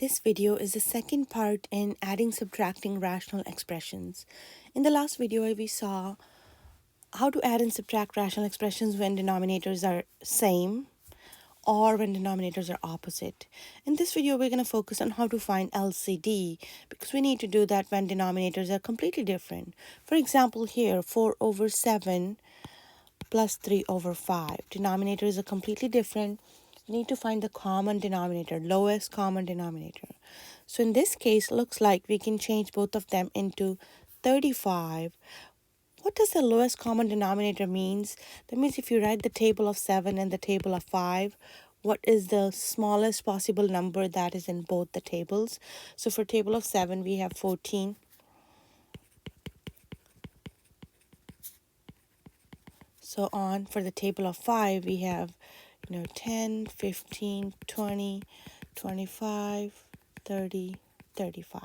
This video is the second part in adding subtracting rational expressions. In the last video, we saw how to add and subtract rational expressions when denominators are same or when denominators are opposite. In this video, we're going to focus on how to find LCD because we need to do that when denominators are completely different. For example, here 4 over 7 plus 3 over 5. Denominators are completely different. We need to find the common denominator, lowest common denominator. So in this case, looks like we can change both of them into 35. What does the lowest common denominator means? That means if you write the table of 7 and the table of 5, what is the smallest possible number that is in both the tables? So for table of 7, we have 14. So on for the table of 5, we have 10, 15, 20, 25, 30, 35.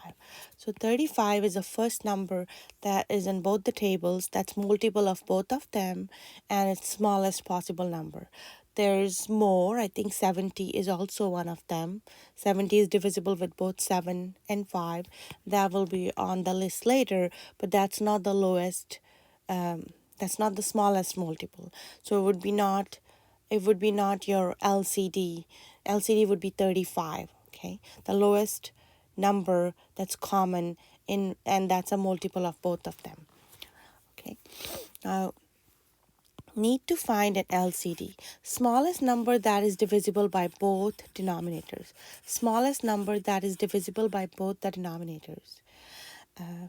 So 35 is the first number that is in both the tables. That's multiple of both of them and its smallest possible number. There's more. I think 70 is also one of them. 70 is divisible with both 7 and 5. That will be on the list later, but that's not the lowest. That's not the smallest multiple. So it would be not your LCD. LCD would be 35, okay? The lowest number that's common and that's a multiple of both of them. Okay. Now need to find an LCD. Smallest number that is divisible by both denominators. Smallest number that is divisible by both the denominators.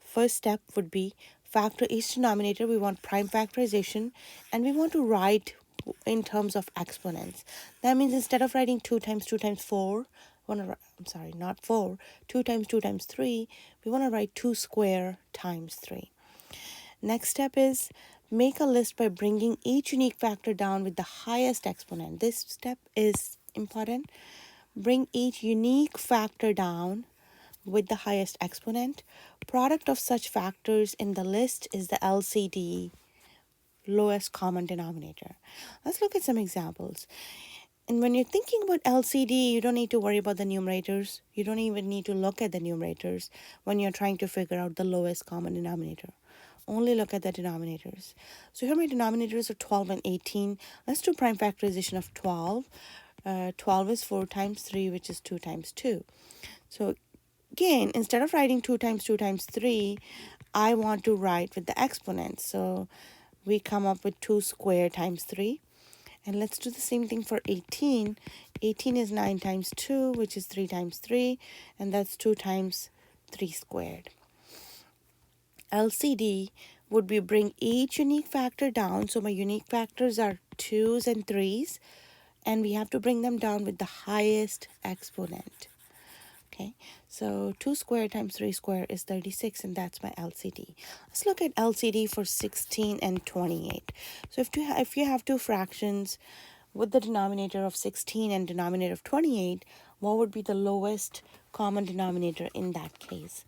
First step would be factor each denominator. We want prime factorization and we want to write in terms of exponents. That means instead of writing 2 times 2 times 4, 2 times 2 times 3, we want to write 2 square times 3. Next step is make a list by bringing each unique factor down with the highest exponent. This step is important. Bring each unique factor down with the highest exponent. Product of such factors in the list is the LCD, lowest common denominator. Let's look at some examples. And when you're thinking about LCD, you don't need to worry about the numerators. You don't even need to look at the numerators when you're trying to figure out the lowest common denominator. Only look at the denominators. So here my denominators are 12 and 18. Let's do prime factorization of 12. 12 is 4 times 3, which is 2 times 2. So again, instead of writing 2 times 2 times 3, I want to write with the exponents. So we come up with 2 squared times 3. And let's do the same thing for 18. 18 is 9 times 2, which is 3 times 3. And that's 2 times 3 squared. LCD would be bring each unique factor down. So my unique factors are 2's and 3's. And we have to bring them down with the highest exponent. Okay, so 2 squared times 3 squared is 36, and that's my LCD. Let's look at LCD for 16 and 28. So if you have two fractions with the denominator of 16 and denominator of 28, what would be the lowest common denominator in that case?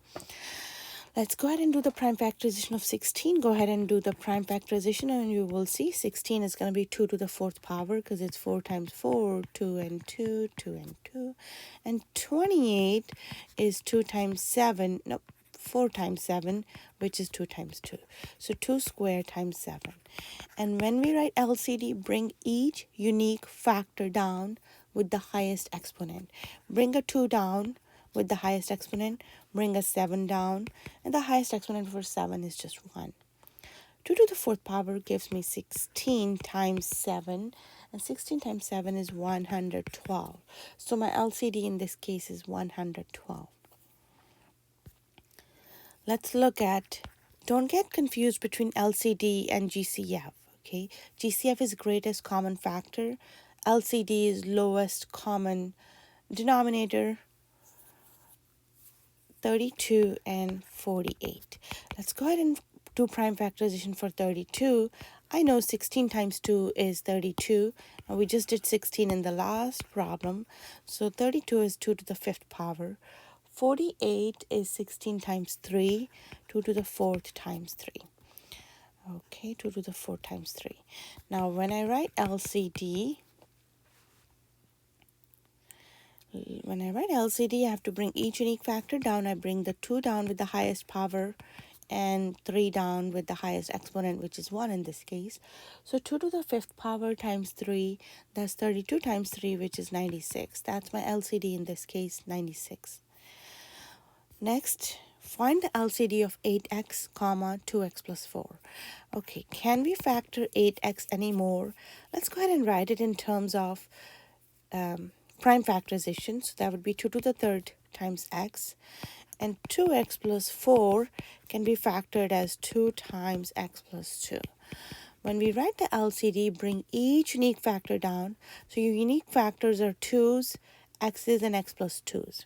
Let's go ahead and do the prime factorization of 16. Go ahead and do the prime factorization and you will see 16 is going to be 2 to the 4th power because it's 4 times 4, 2 and 2, 2 and 2. And 28 is 2 times 7, no, 4 times 7, which is 2 times 2. So 2 squared times 7. And when we write LCD, bring each unique factor down with the highest exponent. Bring a 2 down with the highest exponent, bring a 7 down, and the highest exponent for 7 is just 1. 2 to the 4th power gives me 16 times 7, and 16 times 7 is 112. So my LCD in this case is 112. Let's look at, don't get confused between LCD and GCF, okay? GCF is greatest common factor. LCD is lowest common denominator. 32 and 48. Let's go ahead and do prime factorization for 32. I know 16 times 2 is 32, and we just did 16 in the last problem. So 32 is 2 to the 5th power. 48 is 16 times 3, 2 to the 4th times 3. Okay, 2 to the 4th times 3. Now, when I write LCD, when I write LCD, I have to bring each unique factor down. I bring the 2 down with the highest power and 3 down with the highest exponent, which is 1 in this case. So 2 to the 5th power times 3, that's 32 times 3, which is 96. That's my LCD in this case, 96. Next, find the LCD of 8x, comma, 2x plus 4. Okay, can we factor 8x anymore? Let's go ahead and write it in terms of prime factorization. So that would be 2 to the 3rd times x. And 2x plus 4 can be factored as 2 times x plus 2. When we write the LCD, bring each unique factor down. So your unique factors are 2's, x's, and x plus 2's.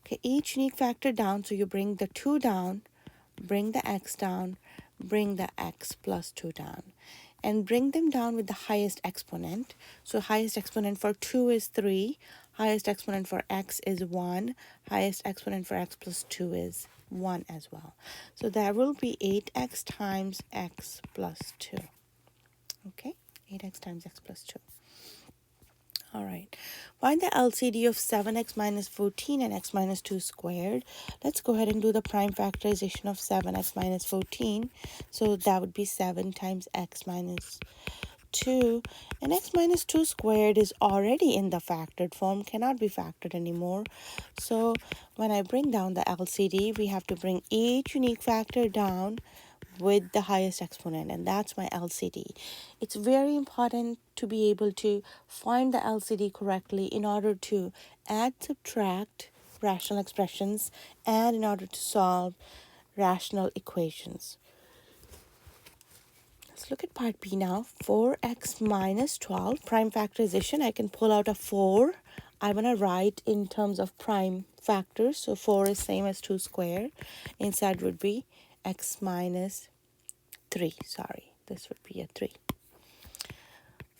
Okay, each unique factor down, so you bring the 2 down, bring the x down, bring the x plus 2 down. And bring them down with the highest exponent. So highest exponent for 2 is 3, highest exponent for x is 1, highest exponent for x plus 2 is 1 as well. So that will be 8x times x plus 2. Okay, 8x times x plus 2. All right, find the LCD of 7x minus 14 and x minus 2 squared. Let's go ahead and do the prime factorization of 7x minus 14. So that would be 7 times x minus 2. And x minus 2 squared is already in the factored form, cannot be factored anymore. So when I bring down the LCD, we have to bring each unique factor down with the highest exponent, and that's my LCD. It's very important to be able to find the LCD correctly in order to add, subtract rational expressions, and in order to solve rational equations. Let's look at part B now. 4x minus 12, prime factorization. I can pull out a 4. I want to write in terms of prime factors. So 4 is same as 2 squared. Inside would be x minus 3. Sorry, this would be a 3.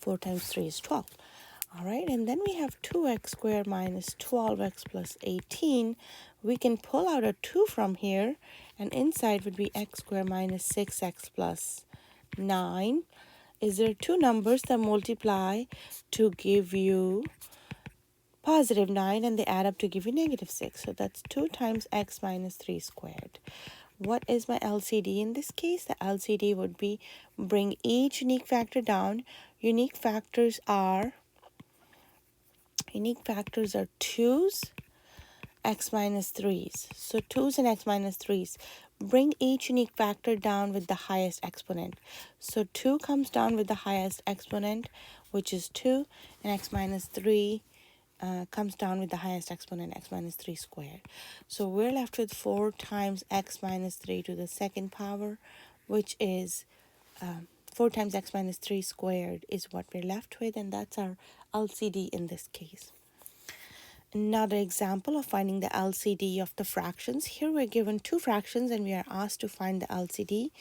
4 times 3 is 12. All right, and then we have 2x squared minus 12x plus 18. We can pull out a 2 from here, and inside would be x squared minus 6x plus 9. Is there two numbers that multiply to give you positive 9 and they add up to give you negative 6? So that's 2 times x minus 3 squared. What is my LCD in this case? The LCD would be bring each unique factor down. Unique factors are 2's, x minus 3's. So 2's and x minus 3's. Bring each unique factor down with the highest exponent. So 2 comes down with the highest exponent, which is 2, and x minus 3 comes down with the highest exponent, x minus 3 squared. So we're left with 4 times x minus 3 to the second power, which is 4 times x minus 3 squared is what we're left with, and that's our LCD in this case. Another example of finding the LCD of the fractions. Here we're given two fractions and we are asked to find the LCD.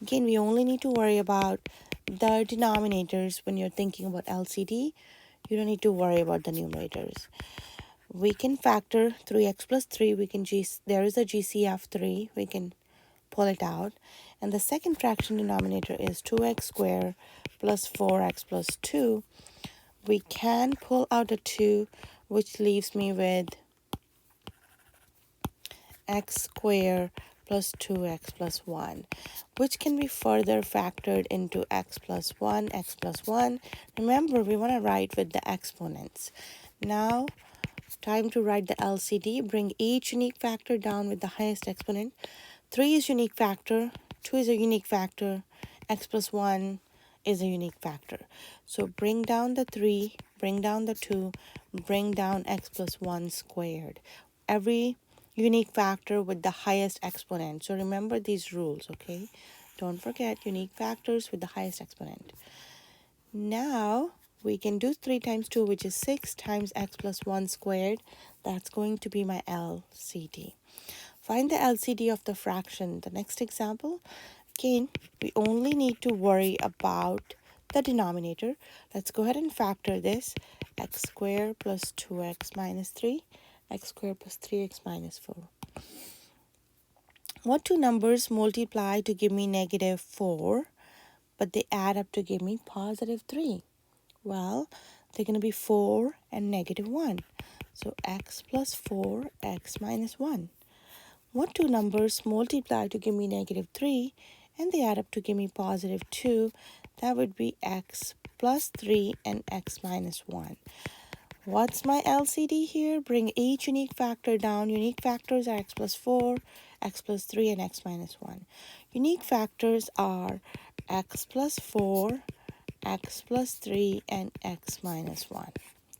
Again, we only need to worry about the denominators when you're thinking about LCD. You don't need to worry about the numerators. We can factor 3x plus 3. There is a GCF 3. We can pull it out. And the second fraction denominator is 2x squared plus 4x plus 2. We can pull out a 2, which leaves me with x squared plus 2x plus 1, which can be further factored into x plus 1, x plus 1. Remember, we want to write with the exponents. Now, time to write the LCD. Bring each unique factor down with the highest exponent. 3 is unique factor, 2 is a unique factor, x plus 1 is a unique factor. So bring down the 3, bring down the 2, bring down x plus 1 squared. Every unique factor with the highest exponent. So remember these rules, okay? Don't forget unique factors with the highest exponent. Now we can do 3 times 2, which is 6 times x plus 1 squared. That's going to be my LCD. Find the LCD of the fraction. The next example, again, we only need to worry about the denominator. Let's go ahead and factor this. X squared plus 2x minus 3, x squared plus 3x minus 4. What two numbers multiply to give me negative 4, but they add up to give me positive 3? Well, they're going to be 4 and negative 1. So x plus 4, x minus 1. What two numbers multiply to give me negative 3 and they add up to give me positive 2? That would be x plus 3 and x minus 1. What's my LCD here? Bring each unique factor down. Unique factors are x plus 4, x plus 3, and x minus 1. Unique factors are x plus 4, x plus 3, and x minus 1.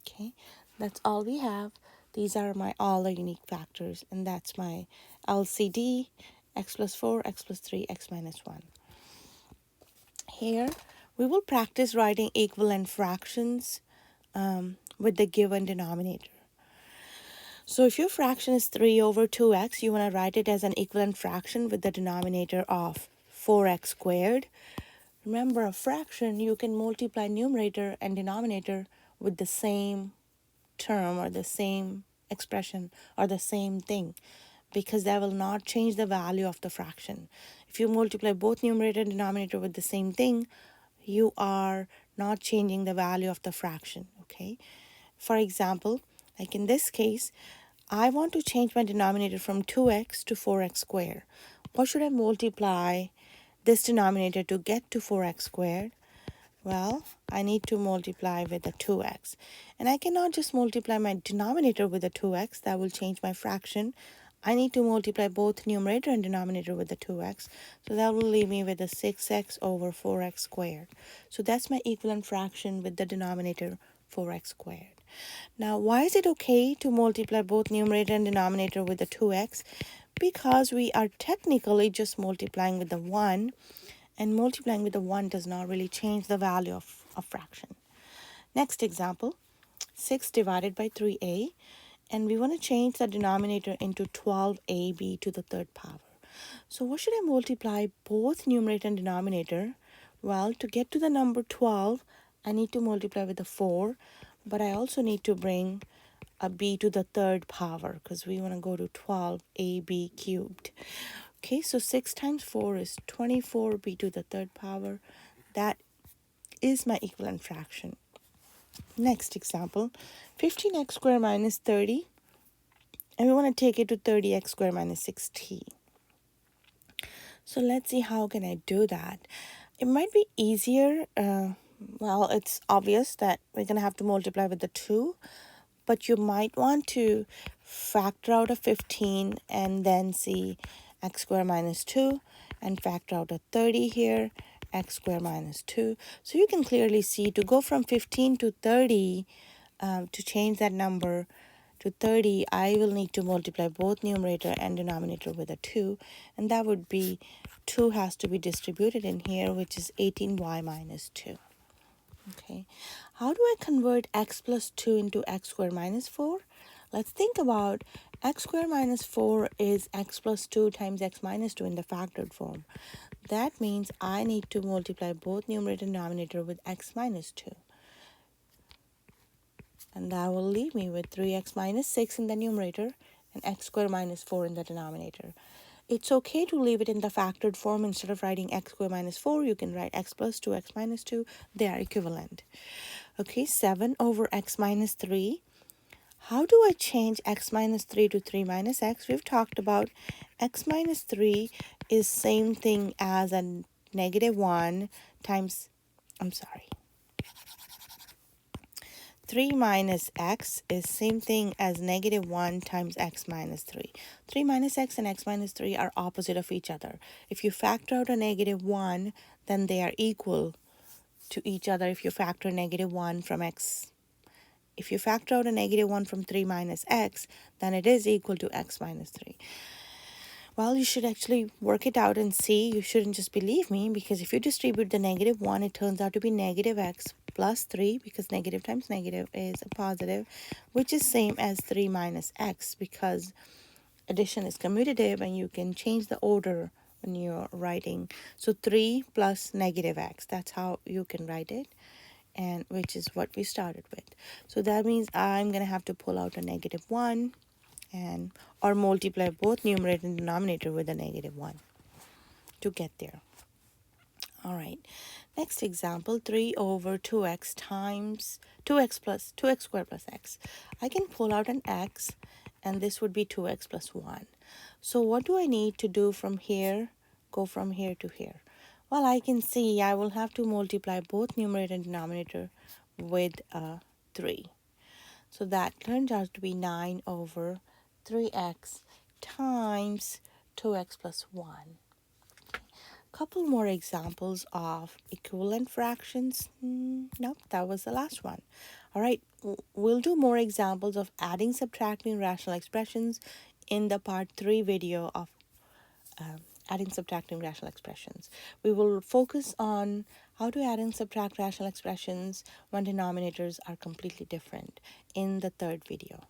Okay, that's all we have. These are my all the unique factors, and that's my LCD, x plus 4, x plus 3, x minus 1. Here, we will practice writing equivalent fractions with the given denominator. So if your fraction is 3 over 2x, you want to write it as an equivalent fraction with the denominator of 4x squared. Remember, a fraction, you can multiply numerator and denominator with the same term or the same expression or the same thing, because that will not change the value of the fraction. If you multiply both numerator and denominator with the same thing, you are not changing the value of the fraction, okay? For example, like in this case, I want to change my denominator from 2x to 4x squared. What should I multiply this denominator to get to 4x squared? Well, I need to multiply with a 2x. And I cannot just multiply my denominator with a 2x. That will change my fraction. I need to multiply both numerator and denominator with the 2x. So that will leave me with a 6x over 4x squared. So that's my equivalent fraction with the denominator 4x squared. Now, why is it okay to multiply both numerator and denominator with the 2x? Because we are technically just multiplying with the 1, and multiplying with the 1 does not really change the value of a fraction. Next example, 6 divided by 3a, and we want to change the denominator into 12ab to the third power. So what should I multiply both numerator and denominator? Well, to get to the number 12, I need to multiply with the 4, but I also need to bring a b to the third power because we want to go to 12ab cubed. Okay, so 6 times 4 is 24b to the third power. That is my equivalent fraction. Next example, 15x squared minus 30, and we want to take it to 30x squared minus 16. So let's see how can I do that. It might be easier. Well, it's obvious that we're going to have to multiply with the 2, but you might want to factor out a 15 and then see x squared minus 2 and factor out a 30 here, x squared minus 2. So you can clearly see to go from 15 to 30, to change that number to 30, I will need to multiply both numerator and denominator with a 2, and that would be 2 has to be distributed in here, which is 18y minus 2. Okay, how do I convert x plus 2 into x squared minus 4? Let's think about x squared minus 4 is x plus 2 times x minus 2 in the factored form. That means I need to multiply both numerator and denominator with x minus 2. And that will leave me with 3x minus 6 in the numerator and x squared minus 4 in the denominator. It's okay to leave it in the factored form. Instead of writing x squared minus 4, you can write x plus 2, x minus 2. They are equivalent. Okay, 7 over x minus 3. How do I change x minus 3 to 3 minus x? We've talked about x minus 3 is same thing as a negative 1 times, 3 minus x is same thing as negative 1 times x minus 3. 3 minus x and x minus 3 are opposite of each other. If you factor out a negative 1, then they are equal to each other if you factor negative 1 from x. If you factor out a negative 1 from 3 minus x, then it is equal to x minus 3. Well, you should actually work it out and see. You shouldn't just believe me, because if you distribute the negative 1, it turns out to be negative x plus 3, because negative times negative is a positive, which is same as 3 minus x, because addition is commutative and you can change the order when you're writing. So 3 plus negative x, that's how you can write it, and which is what we started with. So that means I'm going to have to pull out a negative 1 and or multiply both numerator and denominator with a negative 1 to get there. All right. Next example, 3 over 2x times 2x squared plus x. I can pull out an x, and this would be 2x plus 1. So what do I need to do from here? Go from here to here. Well, I can see I will have to multiply both numerator and denominator with 3. So that turns out to be 9 over 3x times 2x plus 1. Couple more examples of equivalent fractions. Nope, that was the last one. All right, we'll do more examples of adding, subtracting rational expressions in the part 3 video of adding, subtracting rational expressions. We will focus on how to add and subtract rational expressions when denominators are completely different in the third video.